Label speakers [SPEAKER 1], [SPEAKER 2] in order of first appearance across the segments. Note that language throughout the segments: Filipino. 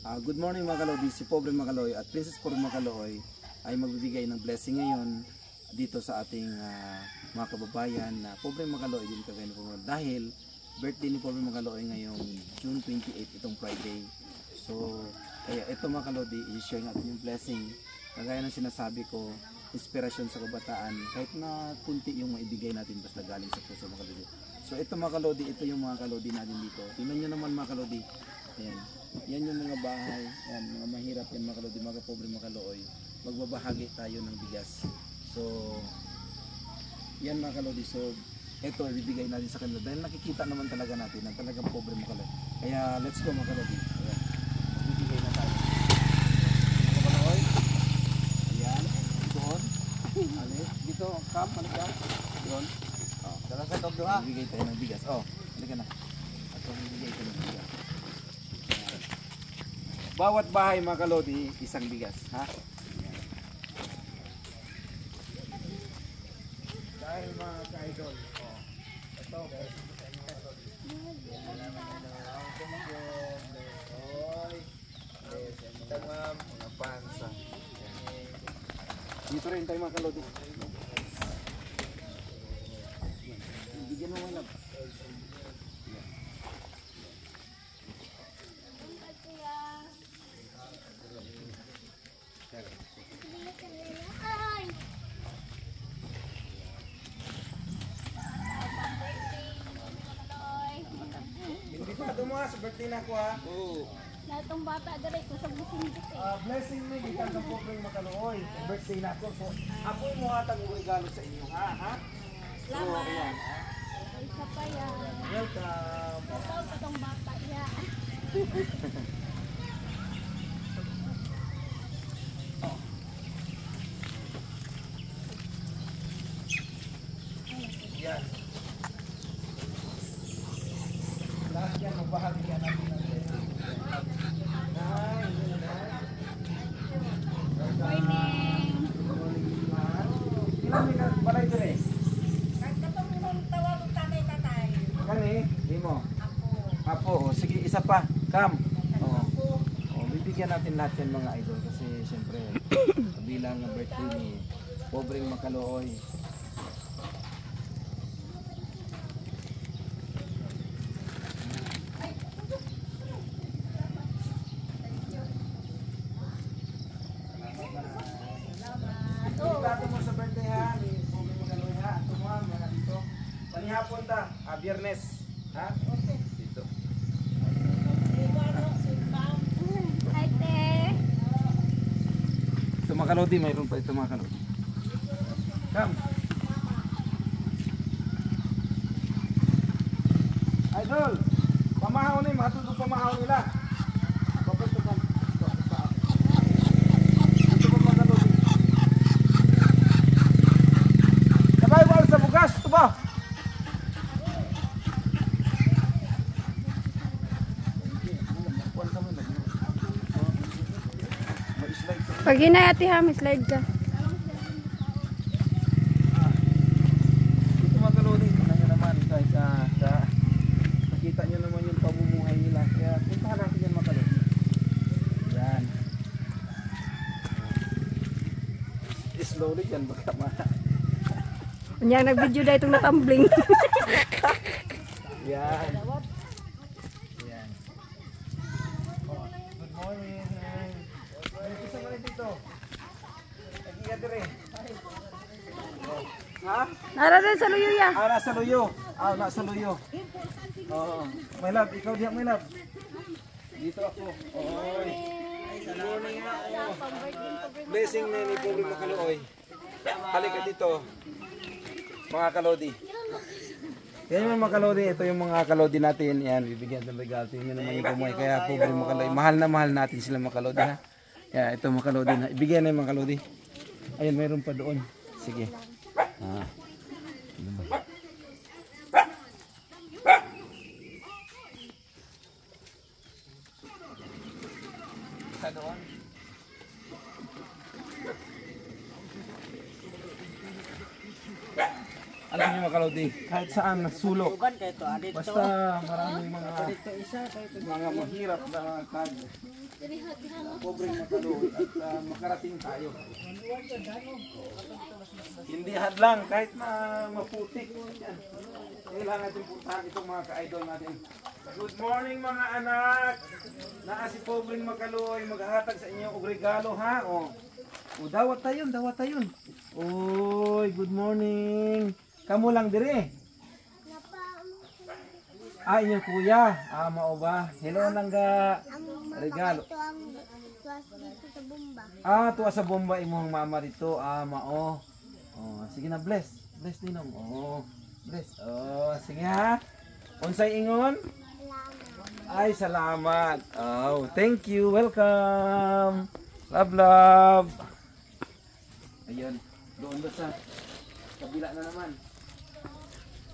[SPEAKER 1] Good morning mga kalodi, si Pobre Makaloy at Princess Pobre Makaloy ay magbibigay ng blessing ngayon dito sa ating mga kababayan na Pobre Makaloy din kagaya po dahil birthday ni Pobre Makaloy ngayong June 28 itong Friday. So kaya ito mga kalodi, i-share natin yung blessing kagaya ng sinasabi ko, inspirasyon sa kabataan kahit na kunti yung maibigay natin basta galing sa puso mga kalodi. So ito mga kalodi, ito yung mga kalodi natin dito. Tingnan nyo naman mga kalodi. Ayan. Yan yung mga bahay, yan, mga mahirap yan mga kalodi, mga pobre mga kalooy. Magbabahagi tayo ng bigas. So, yan mga kalodi. So, ito ibibigay natin sa kanila dahil nakikita naman talaga natin na talagang pobre mga kalooy. Kaya, let's go mga kalodi. Ayan. Ibibigay na tayo. Mga kalooy. Ayan. Doon. Alit. Dito, kam, halika. Doon. Oh, tara sa tog doon. Ibibigay tayo ng bigas. Oh, halika na. At ibibigay tayo ng bigas. Bawat bahay mga kalodi, isang bigas, ha? Dahil mga ka-idol, ito, mga pansa. Dito rin tayo mga kalodi. Bigyan mo wala. Sa birthday na ako ha. Oo.
[SPEAKER 2] Lahat ng bata direct ko sa busing dito.
[SPEAKER 1] Blessing me gikan sa Pobre Makaloy. Birthday na ako. So ako mo hatag og regalo sa inyo ha.
[SPEAKER 2] Salamat.
[SPEAKER 1] So, ayan,
[SPEAKER 2] Isa pa yan.
[SPEAKER 1] welcome.
[SPEAKER 2] Ikaw pa tong bata ya.
[SPEAKER 1] Yan. Lahat yan magbahagi yan natin ng blessing.
[SPEAKER 2] Morning.
[SPEAKER 1] Ilan ka balay dire?
[SPEAKER 2] Kahit katong mong tawag ng tatay.
[SPEAKER 1] Kani, di mo. Apo, sige isa pa. Come. Bibigyan natin lahat yan mga idol kasi siyempre bilang birthday ni Pobreng Makaloy. Dito mo sa birthday ha, ni Pobreng Makaloy ha. Ito mo ha, mga dito. Panihapon ta, Biyernes. Ha? Okay. Dito.
[SPEAKER 2] Hi, te.
[SPEAKER 1] Ito mga kalodi, mayroon pa ito mga kalodi. Come. Idol, pamahaw ni, matutog pamahaw nila. Papuntukan. Ito po mga kalodi. Sabay ba sa bugas? Ito ba?
[SPEAKER 2] Pag hinayati ha, may slide ka.
[SPEAKER 1] Ito mga kalodi, tingnan nyo naman kahit nakita nyo naman yung pamumuhay nila. Kaya puntahan natin yan mga kalodi. Yan. Slowly yan baka
[SPEAKER 2] Kunya nag-video dahil itong natumbling.
[SPEAKER 1] Yan. Yan. Oh, good morning. Ay, isa mo rin dito. Nag-iya dire. Ha?
[SPEAKER 2] Nara rin sa luyo ya.
[SPEAKER 1] Nasa luyo. Nasa luyo. Oo. My love, ikaw diyan my love. Dito ako. Oy. Good morning ha. Blessing na ni Pobre Makaloy. Halika dito. Mga kalodi. Yan yung mga kalodi. Ito yung mga kalodi natin. Yan, bibigyan ng regalo. Tingnan naman yung kumuhay. Kaya Pobre Makaloy. Mahal na mahal natin sila mga kalodi ha. Yan, ito mga kalodi na. Ibigyan na yung mga kalodi. Ayun, mayroon pa doon. Sige. Isa doon. Alam niyo mga kalodi, kahit saan sulok. Basta maraming mga mahirap na tag. Pobreng makaluoy at makarating tayo. Hindi hadlang kahit na maputik. Yan. Kailangan natin puntahan itong mga ka-idol natin. Good morning mga anak! Naa si pobreng makaluoy maghahatag sa inyo og regalo ha. O dawat tayon, dawat tayon. Oy, good morning. Kamu lang dire. Inyong kuya. Mao ba? Hello langga. Regalo. Tuwa sa bomba imong mama dito. Mao. Sige na, bless. Bless ninong. Bless. Sige ha. Unsay ingon? Ay, salamat. Thank you. Welcome. Love, love. Ayun. Doon ba sa kabila na naman.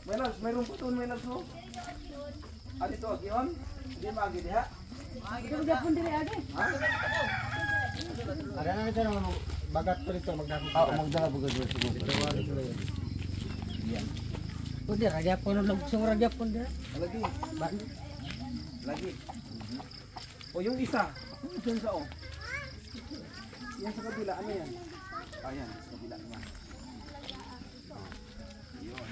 [SPEAKER 1] May loves, mayroon po doon, may loves mo. Dito, agion? Hindi maagi diha? Ito po dili agi. Ada na ito ng bagat po dito, magdakot. Magdakot po dito. Yan. Pwede, raja po nung lagsong raja po dito. Lagi. Lagi. Yung isa. Yung sa yan sa kabila, ano yan? Ayan, sa kabila naman. Yun.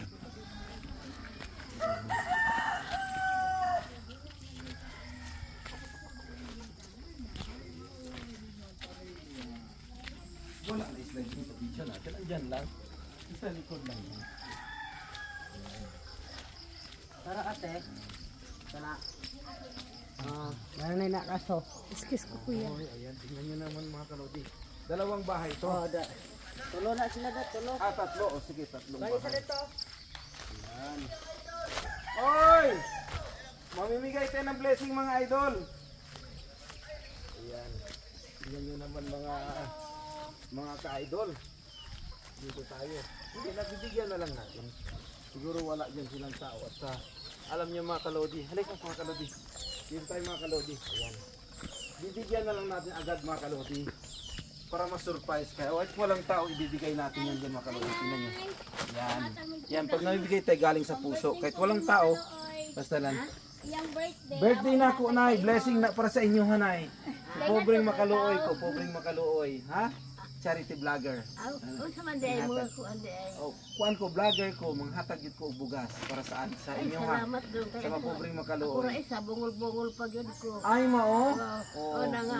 [SPEAKER 1] Wala na slide dito, video natin. Andyan lang. Isa likod lang. Tara ate. Tara. Meron na kaso.
[SPEAKER 2] Excuse ko kuya.
[SPEAKER 1] Ayan, tingnan nyo naman mga kalodi. Dalawang bahay to.
[SPEAKER 3] Tulo na sila na, tulo.
[SPEAKER 1] Tatlo. Sige, tatlong bahay.
[SPEAKER 3] Sa dito.
[SPEAKER 1] Ayan. Oy! Mamimigay tayo ng blessing mga idol. Ayan. Tingnan nyo naman mga ka-idol. Dito tayo. Hindi, nagbibigyan na lang natin. Siguro wala dyan silang tao. At alam nyo mga kalodi. Halika mga kalodi. Dito tayo mga kalodi. Ayan. Bibigyan na lang natin agad mga kalodi. Para ma-surprise kayo. Kahit walang tao, ibibigay natin yan dyan mga kalodi. Tingnan nyo. Yan. Yan, pag nabibigay tayo galing sa puso. Kahit walang tao, basta lang. Birthday na ako, Nay. Blessing na para sa inyo, Nay. Pobreng makaluoy ko. Pobreng makaluoy. Ha? Charity vlogger. Kuan ko vlogger ko, manghatag yun ko og bugas para saan sa inyo ha.
[SPEAKER 3] Salamat doon
[SPEAKER 1] Sa mga pobreng makaluoy.
[SPEAKER 3] Pura isa, bungol-bungol pag yun ko.
[SPEAKER 1] Ay mao.
[SPEAKER 3] Na nga.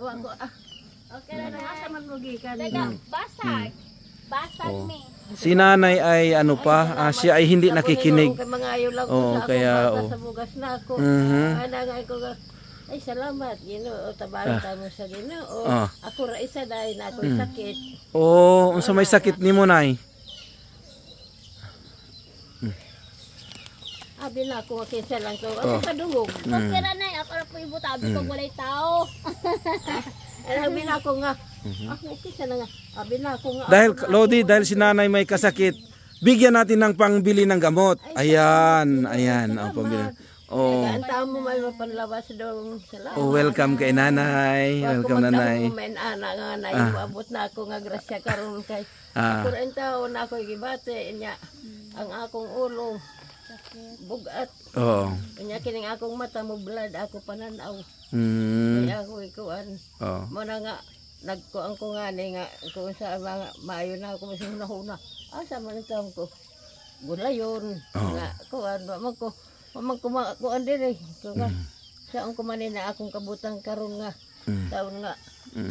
[SPEAKER 3] Ako, okay na nga sa manugikan.
[SPEAKER 4] Basag. Basag me.
[SPEAKER 1] Si nanay ay ano pa, siya ay hindi nakikinig.
[SPEAKER 3] Mga ayaw lang
[SPEAKER 1] kaya
[SPEAKER 3] sa bugas na ako. Ko ay salamat, Ginoo, tabaran mo sa Ginoo. Ako ra isa dahil na ako sakit.
[SPEAKER 1] Unsa may sakit nimo nay?
[SPEAKER 3] Abi na ako kinsa lang to. Ako kadungog.
[SPEAKER 4] Okay ra nay, ako ra po ibutabi kung walay tao.
[SPEAKER 3] Abi na ako nga. Ako kinsa na nga. Abi na ako nga.
[SPEAKER 1] Dahil Lodi, dahil si nanay may kasakit, bigyan natin ng pangbili ng gamot. Ayan, ang pambili.
[SPEAKER 3] Kanta mo may mapanlabas daw. Salamat.
[SPEAKER 1] Welcome kay nanay. Welcome nanay.
[SPEAKER 3] Ako anak nga na iabot na ako nga grasya karon kay. Ako rin taon na ako gibate niya. Ang akong ulo bugat. Nya kining akong mata mo blood ako pananaw. Kaya ako ikuan. Mo na nga nagkuan ko nga ni nga kung sa mga maayo na ako masing nahuna. Asa man taon ko. Gulayon nga kuan ba man ko. Mamang kumakuan din eh. Saan kumanin na akong kabutang karon nga. Taon nga.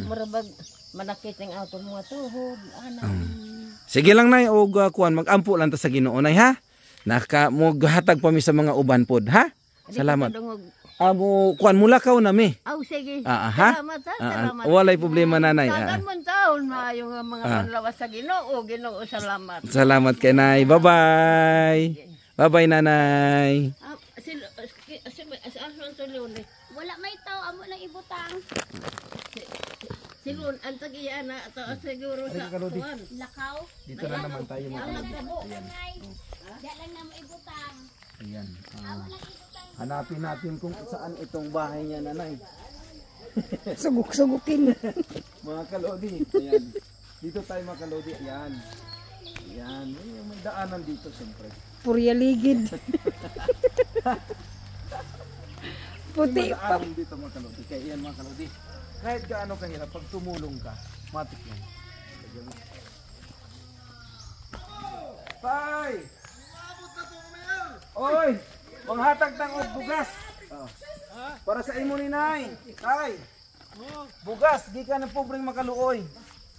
[SPEAKER 3] Marabag manakit ang akong mga tuhod.
[SPEAKER 1] Sige lang nay og kuan magampo lang ta sa Ginoo nay ha. Hatag pa mi sa mga uban pod ha. Salamat. Amo kuan mula ka na mi.
[SPEAKER 3] Sige.
[SPEAKER 1] Salamat
[SPEAKER 3] ha. Salamat.
[SPEAKER 1] Walay problema nanay.
[SPEAKER 3] Kagamon taon maayo nga mga panlawas sa Ginoo. Ginoo salamat.
[SPEAKER 1] Salamat kay nay. Bye-bye. Bye-bye nanay.
[SPEAKER 4] Wala may tao, amo lang ibutang.
[SPEAKER 3] Silun, ang tagiya na ito siguro sa kuwan.
[SPEAKER 4] Lakaw.
[SPEAKER 1] Dito na naman tayo mga
[SPEAKER 4] Diyan lang na maibutang.
[SPEAKER 1] Ayan. Hanapin natin kung saan itong bahay niya nanay.
[SPEAKER 2] Suguk-sugukin.
[SPEAKER 1] Mga kalodi. Ayan. Dito tayo mga kalodi. Ayan. Yan, may daanan dito siyempre.
[SPEAKER 2] Purya ligid. Puti
[SPEAKER 1] May
[SPEAKER 2] pa.
[SPEAKER 1] daanan dito mga kalodi. Kaya yan mga kalodi. Kahit gaano kahirap, pag tumulong ka, matik yan. Tay! Oy! Manghatag tang og bugas. Para sa imo ni Nay. Tay! Bugas, di ka na pobreng makaluoy.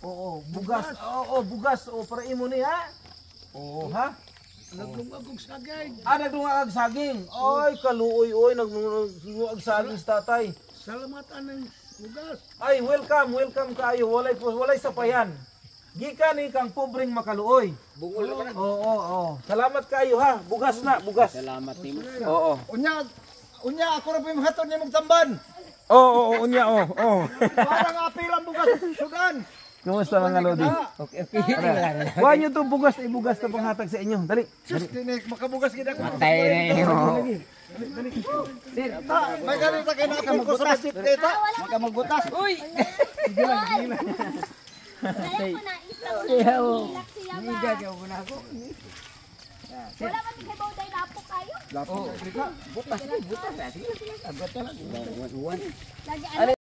[SPEAKER 1] Oo, bugas. Oo, bugas. Oo, para imo ni ha. Oo, ha?
[SPEAKER 5] Naglungag og sagay.
[SPEAKER 1] Nagdungag saging. Oy, kaluoy, oy, nagdungag saging sa tatay.
[SPEAKER 5] Salamatan ng bugas.
[SPEAKER 1] Ay, welcome kayo. Walay sapayan. Gikan ni kang pobreng makaluoy.
[SPEAKER 5] Bungol ka na.
[SPEAKER 1] Oo. Salamat kayo ha. Bugas na, bugas.
[SPEAKER 6] Salamat nimo.
[SPEAKER 1] Oo.
[SPEAKER 5] Unya ako ra pa hatod ni mong tamban.
[SPEAKER 1] Oo, unya, oo.
[SPEAKER 5] Parang apilang bugas sugan.
[SPEAKER 1] Kumusta mga lodi? Okay. Kuha nyo itong bugas, ibugas na panghatag sa inyo. Dali.
[SPEAKER 5] Sus, tinik makabugas gid ako.
[SPEAKER 6] Matay na iyo.
[SPEAKER 5] May ganito kay na ako sa masjid dito.
[SPEAKER 6] Maka magbutas. Uy.
[SPEAKER 4] Kaya ko na isa
[SPEAKER 6] Gagaw mo na ako.
[SPEAKER 4] Wala man kay Bauday lapo kayo.
[SPEAKER 6] Butas. Butas. Sige. Agad na lang.
[SPEAKER 4] Lagi